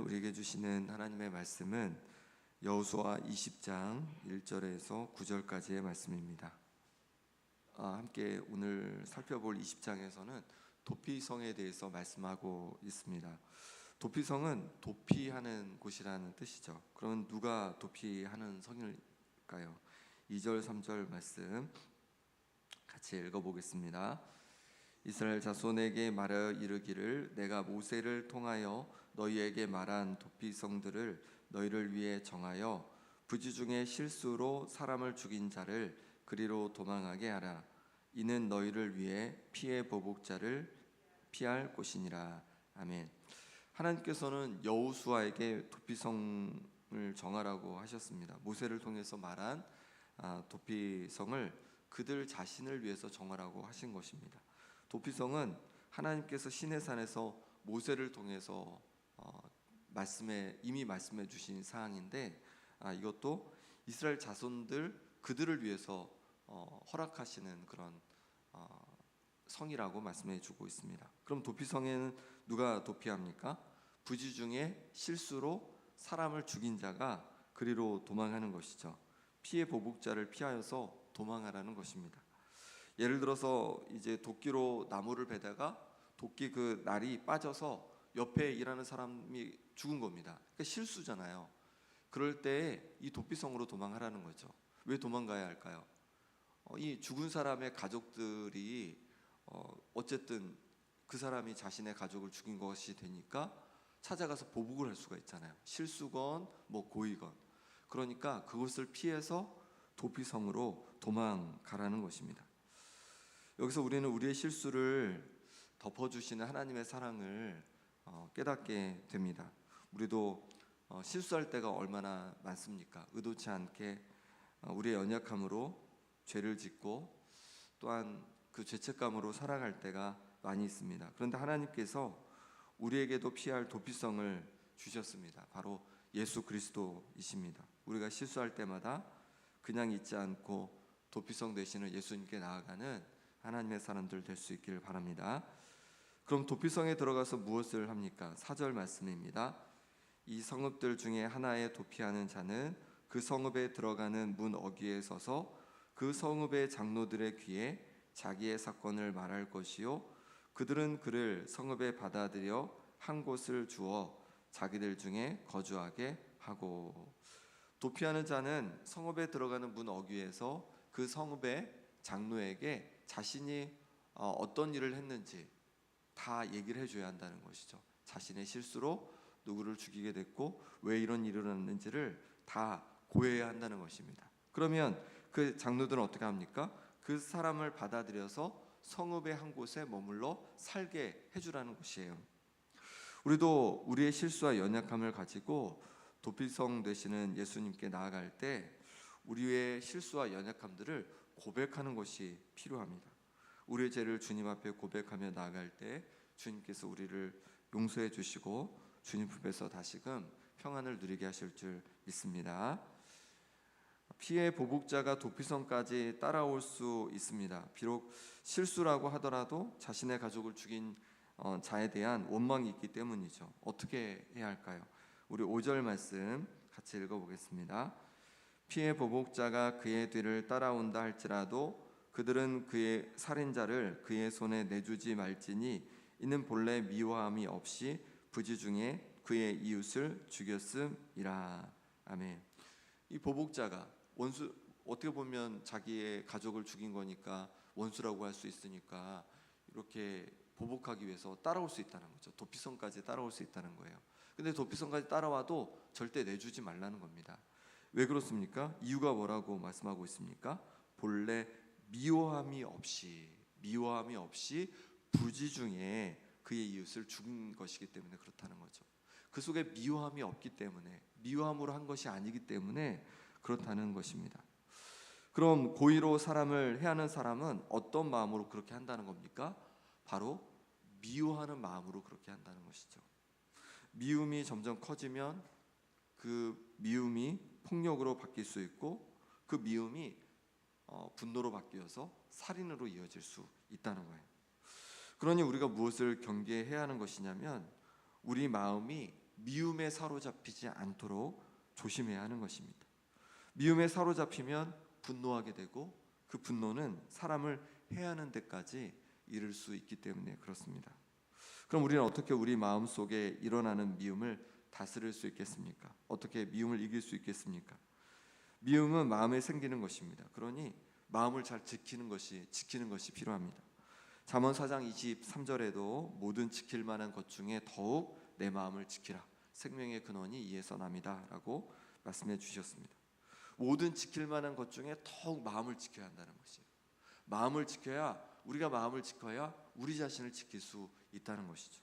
우리에게 주시는 하나님의 말씀은 여호수아 20장 1절에서 9절까지의 말씀입니다. 함께 오늘 살펴볼 20장에서는 도피성에 대해서 말씀하고 있습니다. 도피성은 도피하는 곳이라는 뜻이죠. 그럼 누가 도피하는 성일까요? 2절 3절 말씀 같이 읽어보겠습니다. 이스라엘 자손에게 말하여 이르기를 내가 모세를 통하여 너희에게 말한 도피성들을 너희를 위해 정하여 부지 중에 실수로 사람을 죽인 자를 그리로 도망하게 하라. 이는 너희를 위해 피해 보복자를 피할 곳이니라. 아멘. 하나님께서는 여호수아에게 도피성을 정하라고 하셨습니다. 모세를 통해서 말한 도피성을 그들 자신을 위해서 정하라고 하신 것입니다. 도피성은 하나님께서 시내산에서 모세를 통해서 이미 말씀해 주신 사항인데 이것도 이스라엘 자손들 그들을 위해서 허락하시는 그런 성이라고 말씀해 주고 있습니다. 그럼 도피성에는 누가 도피합니까? 부지 중에 실수로 사람을 죽인 자가 그리로 도망하는 것이죠. 피해 보복자를 피하여서 도망하라는 것입니다. 예를 들어서 이제 도끼로 나무를 베다가 도끼 그 날이 빠져서 옆에 일하는 사람이 죽은 겁니다. 그러니까 실수잖아요. 그럴 때 이 도피성으로 도망하라는 거죠. 왜 도망가야 할까요? 이 죽은 사람의 가족들이 어쨌든 그 사람이 자신의 가족을 죽인 것이 되니까 찾아가서 보복을 할 수가 있잖아요. 실수건 뭐 고의건. 그러니까 그것을 피해서 도피성으로 도망가라는 것입니다. 여기서 우리는 우리의 실수를 덮어주시는 하나님의 사랑을 깨닫게 됩니다. 우리도 실수할 때가 얼마나 많습니까? 의도치 않게 우리의 연약함으로 죄를 짓고 또한 그 죄책감으로 살아갈 때가 많이 있습니다. 그런데 하나님께서 우리에게도 피할 도피성을 주셨습니다. 바로 예수 그리스도이십니다. 우리가 실수할 때마다 그냥 있지 않고 도피성 되시는 예수님께 나아가는 하나님의 사람들 될 수 있기를 바랍니다. 그럼 도피성에 들어가서 무엇을 합니까? 4절 말씀입니다. 이 성읍들 중에 하나에 도피하는 자는 그 성읍에 들어가는 문 어귀에 서서 그 성읍의 장로들의 귀에 자기의 사건을 말할 것이요 그들은 그를 성읍에 받아들여 한 곳을 주어 자기들 중에 거주하게 하고. 도피하는 자는 성읍에 들어가는 문 어귀에서 그 성읍의 장로에게 자신이 어떤 일을 했는지 다 얘기를 해줘야 한다는 것이죠. 자신의 실수로 누구를 죽이게 됐고 왜 이런 일을 했는지를 다 고해야 한다는 것입니다. 그러면 그 장로들은 어떻게 합니까? 그 사람을 받아들여서 성읍의 한 곳에 머물러 살게 해주라는 것이에요. 우리도 우리의 실수와 연약함을 가지고 도피성 되시는 예수님께 나아갈 때 우리의 실수와 연약함들을 고백하는 것이 필요합니다. 우리의 죄를 주님 앞에 고백하며 나아갈 때 주님께서 우리를 용서해 주시고 주님 품에서 다시금 평안을 누리게 하실 줄 믿습니다. 피해 보복자가 도피성까지 따라올 수 있습니다. 비록 실수라고 하더라도 자신의 가족을 죽인 자에 대한 원망이 있기 때문이죠. 어떻게 해야 할까요? 우리 5절 말씀 같이 읽어보겠습니다. 피해 보복자가 그의 뒤를 따라온다 할지라도 그들은 그의 살인자를 그의 손에 내주지 말지니 이는 본래 미워함이 없이 부지 중에 그의 이웃을 죽였음이라. 아멘. 이 보복자가 원수, 어떻게 보면 자기의 가족을 죽인 거니까 원수라고 할 수 있으니까 이렇게 보복하기 위해서 따라올 수 있다는 거죠. 도피성까지 따라올 수 있다는 거예요. 근데 도피성까지 따라와도 절대 내주지 말라는 겁니다. 왜 그렇습니까? 이유가 뭐라고 말씀하고 있습니까? 본래 미워함이 없이 부지 중에 그의 이웃을 죽인 것이기 때문에 그렇다는 거죠. 그 속에 미워함이 없기 때문에, 미워함으로 한 것이 아니기 때문에 그렇다는 것입니다. 그럼 고의로 사람을 해하는 사람은 어떤 마음으로 그렇게 한다는 겁니까? 바로 미워하는 마음으로 그렇게 한다는 것이죠. 미움이 점점 커지면 그 미움이 폭력으로 바뀔 수 있고 그 미움이 분노로 바뀌어서 살인으로 이어질 수 있다는 거예요. 그러니 우리가 무엇을 경계해야 하는 것이냐면 우리 마음이 미움에 사로잡히지 않도록 조심해야 하는 것입니다. 미움에 사로잡히면 분노하게 되고 그 분노는 사람을 해하는 데까지 이를 수 있기 때문에 그렇습니다. 그럼 우리는 어떻게 우리 마음속에 일어나는 미움을 다스릴 수 있겠습니까? 어떻게 미움을 이길 수 있겠습니까? 미움은 마음에 생기는 것입니다. 그러니 마음을 잘 지키는 것이 필요합니다. 잠언 4장 23절에도 모든 지킬 만한 것 중에 더욱 내 마음을 지키라. 생명의 근원이 이에서 남이다 라고 말씀해 주셨습니다. 모든 지킬 만한 것 중에 더욱 마음을 지켜야 한다는 것이에요. 우리가 마음을 지켜야 우리 자신을 지킬 수 있다는 것이죠.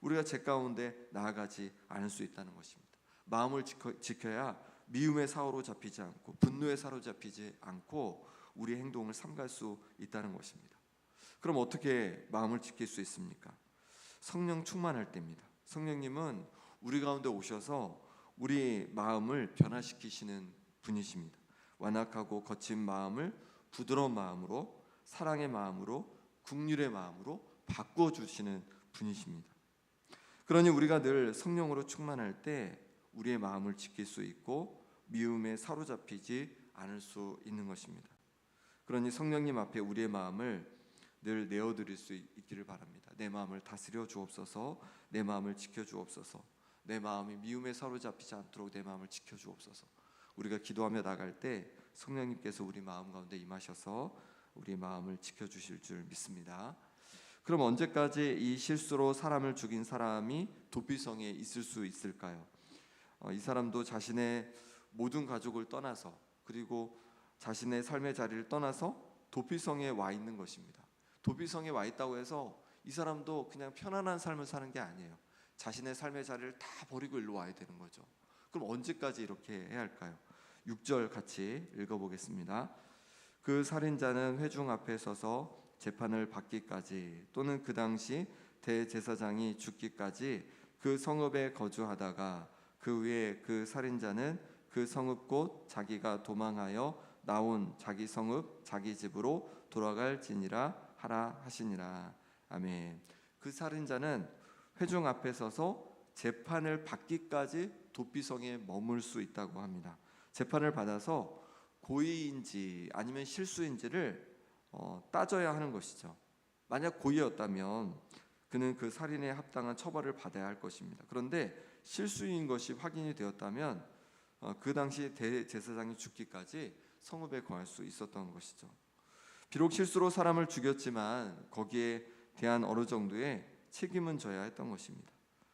우리가 죄 가운데 나아가지 않을 수 있다는 것입니다. 마음을 지켜야 미움에 사로잡히지 않고 분노에 사로잡히지 않고 우리 행동을 삼갈 수 있다는 것입니다. 그럼 어떻게 마음을 지킬 수 있습니까? 성령 충만할 때입니다. 성령님은 우리 가운데 오셔서 우리 마음을 변화시키시는 분이십니다. 완악하고 거친 마음을 부드러운 마음으로, 사랑의 마음으로, 긍휼의 마음으로 바꾸어 주시는 분이십니다. 그러니 우리가 늘 성령으로 충만할 때 우리의 마음을 지킬 수 있고 미움에 사로잡히지 않을 수 있는 것입니다. 그러니 성령님 앞에 우리의 마음을 늘 내어드릴 수 있기를 바랍니다. 내 마음을 다스려 주옵소서. 내 마음을 지켜 주옵소서. 내 마음이 미움에 사로잡히지 않도록 내 마음을 지켜 주옵소서. 우리가 기도하며 나갈 때 성령님께서 우리 마음 가운데 임하셔서 우리 마음을 지켜 주실 줄 믿습니다. 그럼 언제까지 이 실수로 사람을 죽인 사람이 도피성에 있을 수 있을까요? 이 사람도 자신의 모든 가족을 떠나서 그리고 자신의 삶의 자리를 떠나서 도피성에 와 있는 것입니다. 도피성에 와 있다고 해서 이 사람도 그냥 편안한 삶을 사는 게 아니에요. 자신의 삶의 자리를 다 버리고 일로 와야 되는 거죠. 그럼 언제까지 이렇게 해야 할까요? 6절 같이 읽어보겠습니다. 그 살인자는 회중 앞에 서서 재판을 받기까지 또는 그 당시 대제사장이 죽기까지 그 성읍에 거주하다가 그 후에 그 살인자는 그 성읍 곧 자기가 도망하여 나온 자기 성읍 자기 집으로 돌아갈지니라 하라 하시니라. 아멘. 그 살인자는 회중 앞에 서서 재판을 받기까지 도피성에 머물 수 있다고 합니다. 재판을 받아서 고의인지 아니면 실수인지를 따져야 하는 것이죠. 만약 고의였다면 그는 그 살인에 합당한 처벌을 받아야 할 것입니다. 그런데 실수인 것이 확인이 되었다면 그 당시 대제사장이 죽기까지 성읍에 거할 수 있었던 것이죠. 비록 실수로 사람을 죽였지만 거기에 대한 어느 정도의 책임은 져야 했던 것입니다.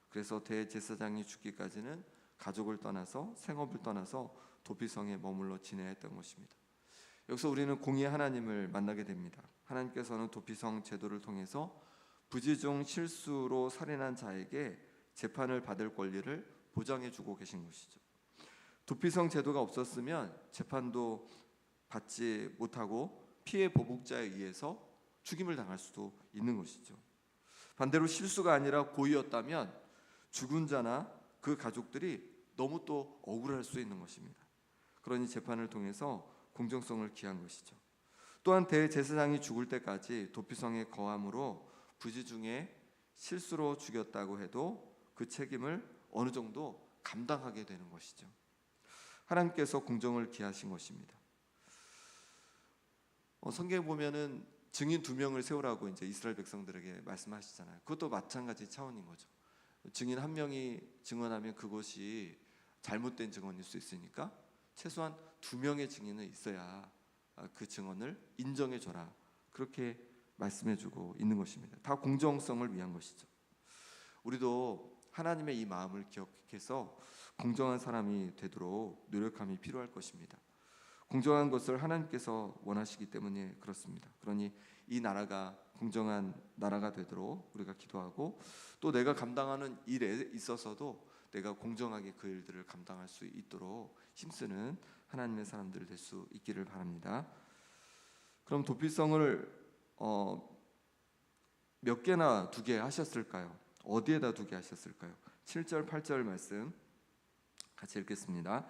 그래서 대제사장이 죽기까지는 가족을 떠나서 생업을 떠나서 도피성에 머물러 지내야 했던 것입니다. 여기서 우리는 공의의 하나님을 만나게 됩니다. 하나님께서는 도피성 제도를 통해서 부지 중 실수로 살인한 자에게 재판을 받을 권리를 보장해 주고 계신 것이죠. 도피성 제도가 없었으면 재판도 받지 못하고 피해 보복자에 의해서 죽임을 당할 수도 있는 것이죠. 반대로 실수가 아니라 고의였다면 죽은 자나 그 가족들이 너무 또 억울할 수 있는 것입니다. 그러니 재판을 통해서 공정성을 기한 것이죠. 또한 대제사장이 죽을 때까지 도피성에 거함으로 부지 중에 실수로 죽였다고 해도 그 책임을 어느 정도 감당하게 되는 것이죠. 하나님께서 공정을 기하신 것입니다. 성경에 보면은 증인 2명을 세우라고 이제 이스라엘 백성들에게 말씀하시잖아요. 그것도 마찬가지 차원인 거죠. 증인 1명이 증언하면 그것이 잘못된 증언일 수 있으니까 최소한 2명의 증인은 있어야 그 증언을 인정해 줘라. 그렇게 말씀해 주고 있는 것입니다. 다 공정성을 위한 것이죠. 우리도 하나님의 이 마음을 기억해서 공정한 사람이 되도록 노력함이 필요할 것입니다. 공정한 것을 하나님께서 원하시기 때문에 그렇습니다. 그러니 이 나라가 공정한 나라가 되도록 우리가 기도하고 또 내가 감당하는 일에 있어서도 내가 공정하게 그 일들을 감당할 수 있도록 힘쓰는 하나님의 사람들 될 수 있기를 바랍니다. 그럼 도피성을 몇 개나 두게 하셨을까요? 어디에다 두게 하셨을까요? 7절 8절 말씀 같이 읽겠습니다.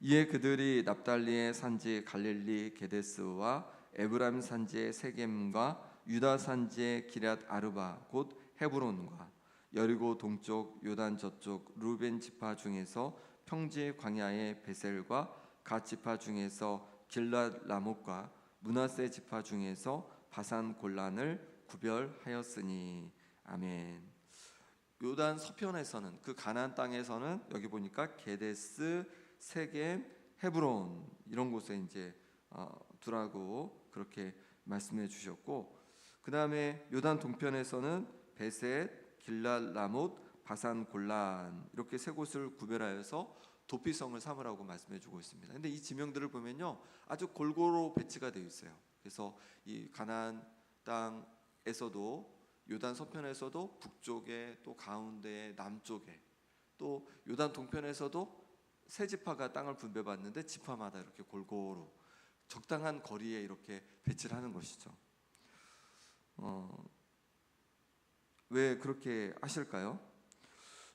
이에 그들이 납달리의 산지 갈릴리 게데스와 에브라임 산지의 세겜과 유다 산지의 기럇 아르바 곧 헤브론과 여리고 동쪽 요단 저쪽 루벤 지파 중에서 평지 광야의 베셀과 갓 지파 중에서 길랏 라못과 므낫세 지파 중에서 바산 골란을 구별하였으니. 아멘. 요단 서편에서는, 그 가나안 땅에서는 여기 보니까 게데스, 세겜, 헤브론 이런 곳에 이제 두라고 그렇게 말씀해 주셨고, 그 다음에 요단 동편에서는 베셋, 길랏 라못, 바산 골란 이렇게 세 곳을 구별하여서 도피성을 삼으라고 말씀해 주고 있습니다. 근데 이 지명들을 보면요, 아주 골고루 배치가 되어 있어요. 그래서 이 가나안 땅에서도, 요단 서편에서도 북쪽에, 또 가운데에, 남쪽에, 또 요단 동편에서도 세 지파가 땅을 분배받는데 지파마다 이렇게 골고루 적당한 거리에 이렇게 배치를 하는 것이죠. 왜 그렇게 하실까요?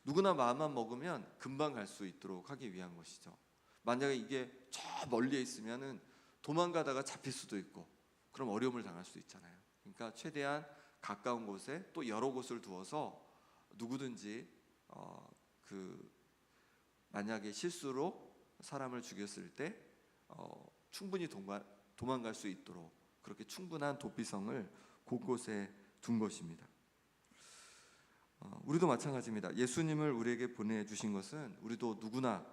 누구나 마음만 먹으면 금방 갈 수 있도록 하기 위한 것이죠. 만약에 이게 저 멀리에 있으면은 도망가다가 잡힐 수도 있고, 그럼 어려움을 당할 수 있잖아요. 그러니까 최대한 가까운 곳에 또 여러 곳을 두어서 누구든지 만약에 실수로 사람을 죽였을 때 충분히 도망갈 수 있도록 그렇게 충분한 도피성을 곳곳에 둔 것입니다. 우리도 마찬가지입니다. 예수님을 우리에게 보내주신 것은 우리도 누구나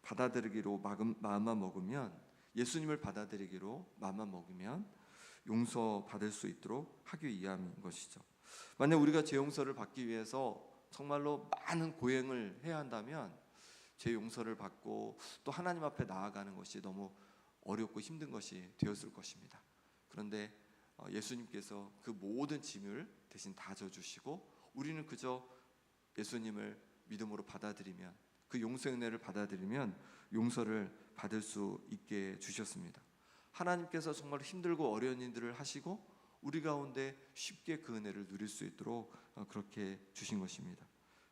받아들이기로 마음만 먹으면, 예수님을 받아들이기로 마음만 먹으면 용서받을 수 있도록 하기 위함인 것이죠. 만약 우리가 죄 용서를 받기 위해서 정말로 많은 고행을 해야 한다면 죄 용서를 받고 또 하나님 앞에 나아가는 것이 너무 어렵고 힘든 것이 되었을 것입니다. 그런데 예수님께서 그 모든 짐을 대신 다 져주시고, 우리는 그저 예수님을 믿음으로 받아들이면, 그 용서의 은혜를 받아들이면 용서를 받을 수 있게 주셨습니다. 하나님께서 정말 힘들고 어려운 일들을 하시고 우리 가운데 쉽게 그 은혜를 누릴 수 있도록 그렇게 주신 것입니다.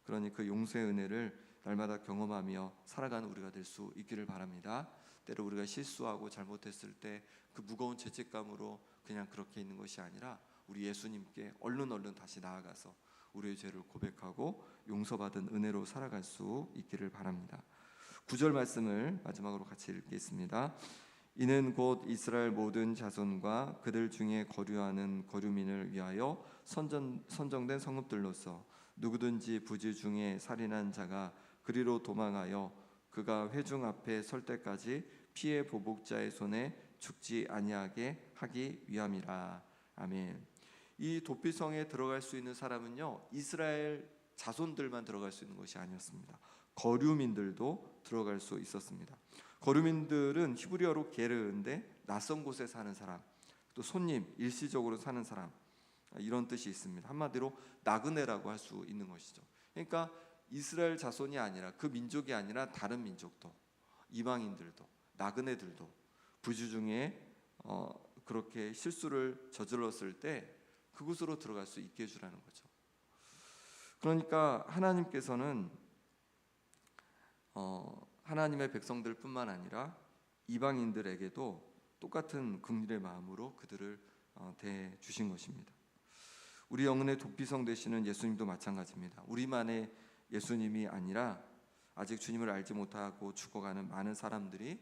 그러니 그 용서의 은혜를 날마다 경험하며 살아가는 우리가 될 수 있기를 바랍니다. 때로 우리가 실수하고 잘못했을 때 그 무거운 죄책감으로 그냥 그렇게 있는 것이 아니라 우리 예수님께 얼른 다시 나아가서 우리의 죄를 고백하고 용서받은 은혜로 살아갈 수 있기를 바랍니다. 9절 말씀을 마지막으로 같이 읽겠습니다. 이는 곧 이스라엘 모든 자손과 그들 중에 거류하는 거류민을 위하여 선정된 성읍들로서 누구든지 부지 중에 살인한 자가 그리로 도망하여 그가 회중 앞에 설 때까지 피해 보복자의 손에 죽지 아니하게 하기 위함이라. 아멘. 이 도피성에 들어갈 수 있는 사람은요, 이스라엘 자손들만 들어갈 수 있는 것이 아니었습니다. 거류민들도 들어갈 수 있었습니다. 거류민들은 히브리어로 게르인데 낯선 곳에 사는 사람, 또 손님, 일시적으로 사는 사람, 이런 뜻이 있습니다. 한마디로 나그네라고 할 수 있는 것이죠. 그러니까 이스라엘 자손이 아니라, 그 민족이 아니라 다른 민족도, 이방인들도, 나그네들도 부지 중에 그렇게 실수를 저질렀을 때 그곳으로 들어갈 수 있게 해주라는 거죠. 그러니까 하나님께서는 하나님의 백성들뿐만 아니라 이방인들에게도 똑같은 긍휼의 마음으로 그들을 대해 주신 것입니다. 우리 영혼의 도피성 되시는 예수님도 마찬가지입니다. 우리만의 예수님이 아니라 아직 주님을 알지 못하고 죽어가는 많은 사람들이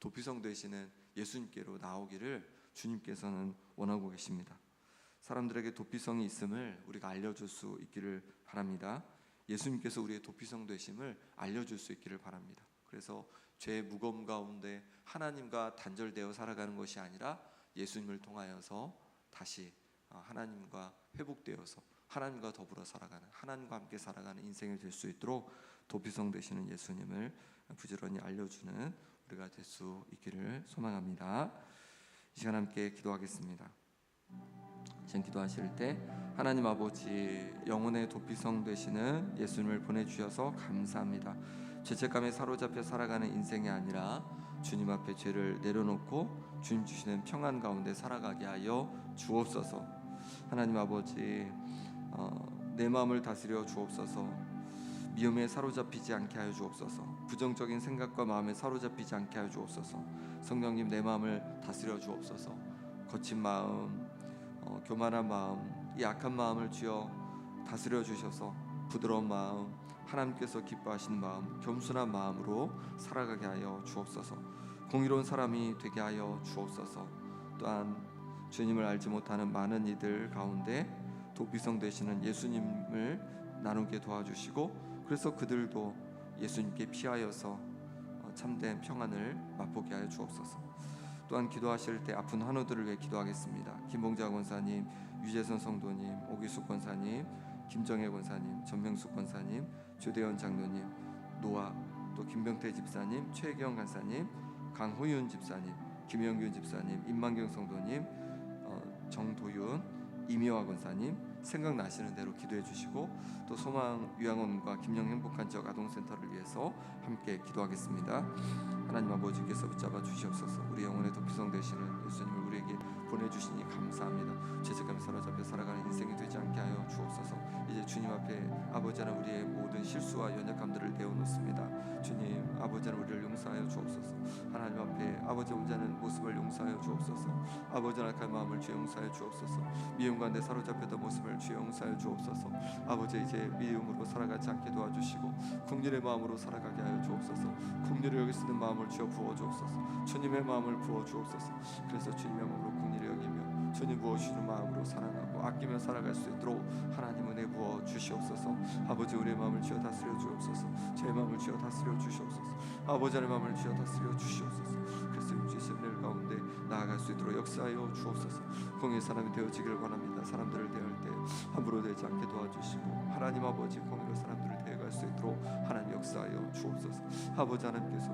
도피성 되시는 예수님께로 나오기를 주님께서는 원하고 계십니다. 사람들에게 도피성이 있음을 우리가 알려줄 수 있기를 바랍니다. 예수님께서 우리의 도피성 되심을 알려줄 수 있기를 바랍니다. 그래서 죄의 무거움 가운데 하나님과 단절되어 살아가는 것이 아니라 예수님을 통하여서 다시 하나님과 회복되어서 하나님과 더불어 살아가는, 하나님과 함께 살아가는 인생이 될 수 있도록 도피성 되시는 예수님을 부지런히 알려주는 우리가 될 수 있기를 소망합니다. 이 시간 함께 기도하겠습니다. 지금 기도하실 때 하나님 아버지, 영혼의 도피성 되시는 예수님을 보내주셔서 감사합니다. 죄책감에 사로잡혀 살아가는 인생이 아니라 주님 앞에 죄를 내려놓고 주님 주시는 평안 가운데 살아가게 하여 주옵소서. 하나님 아버지, 내 마음을 다스려 주옵소서. 미움에 사로잡히지 않게 하여 주옵소서. 부정적인 생각과 마음에 사로잡히지 않게 하여 주옵소서. 성령님, 내 마음을 다스려 주옵소서. 거친 마음, 교만한 마음, 이 악한 마음을 주여 다스려 주셔서 부드러운 마음, 하나님께서 기뻐하시는 마음, 겸손한 마음으로 살아가게 하여 주옵소서. 공의로운 사람이 되게 하여 주옵소서. 또한 주님을 알지 못하는 많은 이들 가운데 도피성 되시는 예수님을 나누게 도와주시고, 그래서 그들도 예수님께 피하여서 참된 평안을 맛보게 하여 주옵소서. 또한 기도하실 때 아픈 환우들을 위해 기도하겠습니다. 김봉자 권사님, 유재선 성도님, 오기숙 권사님, 김정혜 권사님, 전명숙 권사님, 조대현 장로님, 노아, 또 김병태 집사님, 최경 간사님, 강호윤 집사님, 김영균 집사님, 임만경 성도님, 정도윤, 이미화 권사님 생각나시는 대로 기도해 주시고, 또 소망 요양원과 김영 행복한 지역 아동센터를 위해서 함께 기도하겠습니다. 하나님 아버지께서 붙잡아 주시옵소서. 우리 영혼의 도피성 되시는 예수님을 우리에게 보내주시니 감사합니다. 죄책감에 사로잡혀 살아가는 인생이 되지 않게 하여 주옵소서. 이제 주님 앞에 아버지 하나님 우리의 모든 실수와 연약함들을 내어놓습니다. 주님 아버지 하나님 우리를 용서하여 주옵소서. 하나님 앞에 아버지 혼자는 모습을 용서하여 주옵소서. 아버지 하나님 그 마음을 주여 용서하여 주옵소서. 미움 가운데 사로잡혔던 모습을 주여 용서하여 주옵소서. 아버지 이제 미움으로 살아가지 않게 도와주시고 긍휼의 마음으로 살아가게 하여 주옵소서. 긍휼을 여기 쓰는 마음을 주여 부어 주옵소서. 주님의 마음을 부어 주옵소서. 그래서 주님의 마음으로 긍휼을 여기며 주님 부어주시는 마음으로 사랑하고 아끼며 살아갈 수 있도록 하나님 은혜 부어 주시옵소서. 아버지 우리의 마음을 주여 다스려 주옵소서. 제 마음을 주여 다스려 주시옵소서. 아버지의 마음을 주여 다스려 주시옵소서. 그래서 주신 은혜를 가운데 나아갈 수 있도록 역사하여 주옵소서. 공의 사람이 되어지기를 원합니다. 사람들을 대할 때 함부로 되지 않게 도와주시고, 하나님 아버지 공의로 사람들을 대해갈 수 있도록 하나님 역사하여 주옵소서. 아버지 하나님께서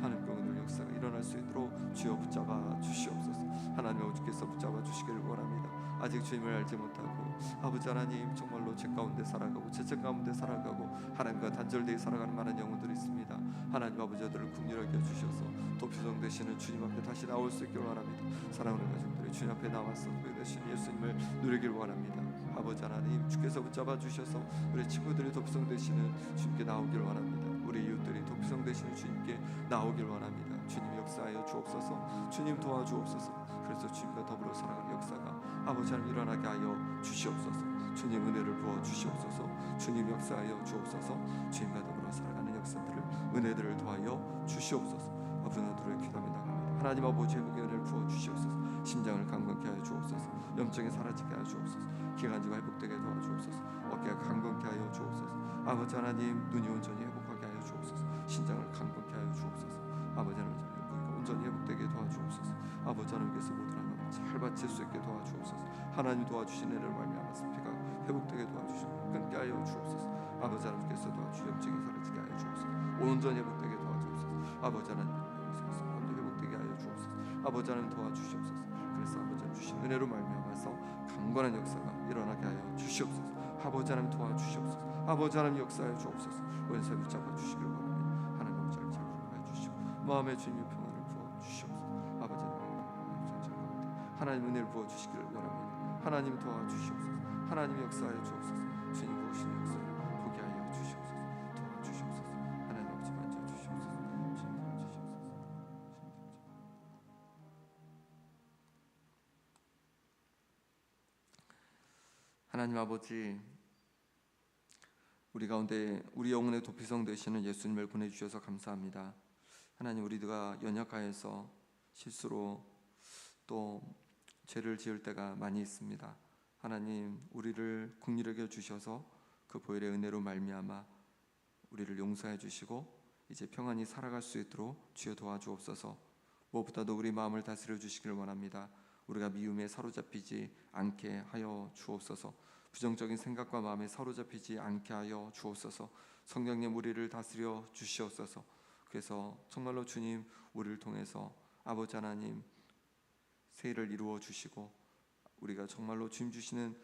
하나님께 오늘 역사가 일어날 수 있도록 주여 붙잡아 주시옵소서. 하나님 아버지께서 붙잡아 주시기를 원합니다. 아직 주님을 알지 못하고 아버지 하나님 정말로 죄 가운데 살아가고 죄책 가운데 살아가고 하나님과 단절되어 살아가는 많은 영혼들이 있습니다. 하나님 아버지 저들을 긍휼하게 해주셔서 도피성 되시는 주님 앞에 다시 나올 수 있기를 원합니다. 사랑하는 가족들이 주님 앞에 나와서 그 되신 예수님을 누리기를 원합니다. 아버지 하나님 주께서 붙잡아 주셔서 우리 친구들이 도피성 되시는 주님께 나오기를 원합니다. 우리 이웃들이 도피성 되시는 주님께 나오기를 원합니다. 주님 역사하여 주옵소서. 주님 도와주옵소서. 그래서 주님과 더불어 살아가는 역사가 아버지 하나님 일어나게 하여 주시옵소서. 주님 은혜를 부어 주시옵소서. 주님 역사하여 주옵소서. 주님과 더불어 살아가는 역사들을 은혜들을 더하여 주시옵소서. 아버지 하나님을 기도하며 나갑니다. 하나님 아버지 회복의 은혜를 부어 주시옵소서. 심장을 강건케 하여 주옵소서. 염증이 사라지게 하여 주옵소서. 기관지가 회복되게 도와주옵소서. 어깨가 강건케 하여 주옵소서. 아버지 하나님 눈이 온전히 회복하게 하여 주옵소서. 신장을 강건케 하여 주옵소서. 아버지 하나님 부위가 온전히 회복되게 도와주옵소서. 아버지 하나님께서 모든 하나님 잘 바칠 수 있게 도와주옵소서. 하나님 도와주신 은혜를 말미암아서 피가 회복되게 도와주시고 끊게 하여 주옵소서. 아버지 하나님께서 도와주시 염증이 사라지게 하여 주옵소서. 온전히 회복되게 도와주옵소서. 아버지 하나님 온전히 회복되게 하여 주옵소서. 아버지 하나님 도와주시옵소서. 그래서 아버지 하나님 주신 은혜로 말미암아서 강건한 역사가 일어나게 하여 주시옵소서. 아버지 하나님 도와주시옵소서. 아버지 하나님 역사하여 주옵소서. 원수에 붙잡아 주시기를 원합니다. 하나님 아버지를 잘 부르게 주시고 마음의 주님의 평안을 부어 주시옵소서. 아버지 하나님 하나님 은혜를 부어 주시기를 원합니다. 하나님 도와주시옵소서. 하나님 역사하여 주옵소서. 주님 부으시는 역사를 보게 하여 주시옵소서. 도와주시옵소서. 하나님 아버지 만져 주시옵소서. 주님 도와주시옵소서. 하나님 아버지, 우리 가운데 우리 영혼의 도피성 되시는 예수님을 보내주셔서 감사합니다. 하나님 우리가 연약하여서 실수로 또 죄를 지을 때가 많이 있습니다. 하나님 우리를 긍휼하게 주셔서 그 보혈의 은혜로 말미암아 우리를 용서해 주시고 이제 평안히 살아갈 수 있도록 주여 도와주옵소서. 무엇보다도 우리 마음을 다스려 주시기를 원합니다. 우리가 미움에 사로잡히지 않게 하여 주옵소서. 부정적인 생각과 마음에 사로잡히지 않게 하여 주옵소서. 성령님 우리를 다스려 주시옵소서. 그래서 정말로 주님 우리를 통해서 아버지 하나님 새 일을 이루어 주시고 우리가 정말로 주님 주시는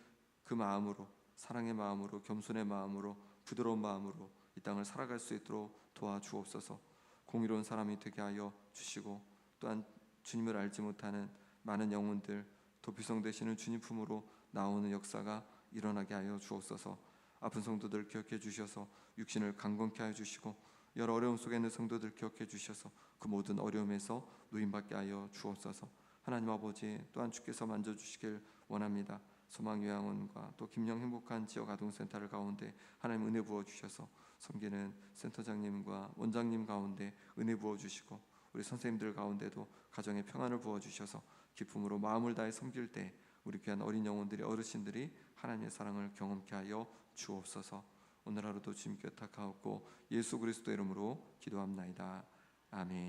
그 마음으로, 사랑의 마음으로, 겸손의 마음으로, 부드러운 마음으로 이 땅을 살아갈 수 있도록 도와주옵소서. 공의로운 사람이 되게 하여 주시고 또한 주님을 알지 못하는 많은 영혼들 도피성 되시는 주님 품으로 나오는 역사가 일어나게 하여 주옵소서. 아픈 성도들 기억해 주셔서 육신을 강건케 하여 주시고 여러 어려움 속에 있는 성도들 기억해 주셔서 그 모든 어려움에서 노임받게 하여 주옵소서. 하나님 아버지 또한 주께서 만져주시길 원합니다. 소망요양원과 또 김영 행복한 지역 아동센터를 가운데 하나님 은혜 부어 주셔서 섬기는 센터장님과 원장님 가운데 은혜 부어 주시고 우리 선생님들 가운데도 가정의 평안을 부어 주셔서 기쁨으로 마음을 다해 섬길 때 우리 귀한 어린 영혼들이 어르신들이 하나님의 사랑을 경험케 하여 주옵소서. 오늘 하루도 주님께 탁하옵고 예수 그리스도 이름으로 기도합나이다. 아멘.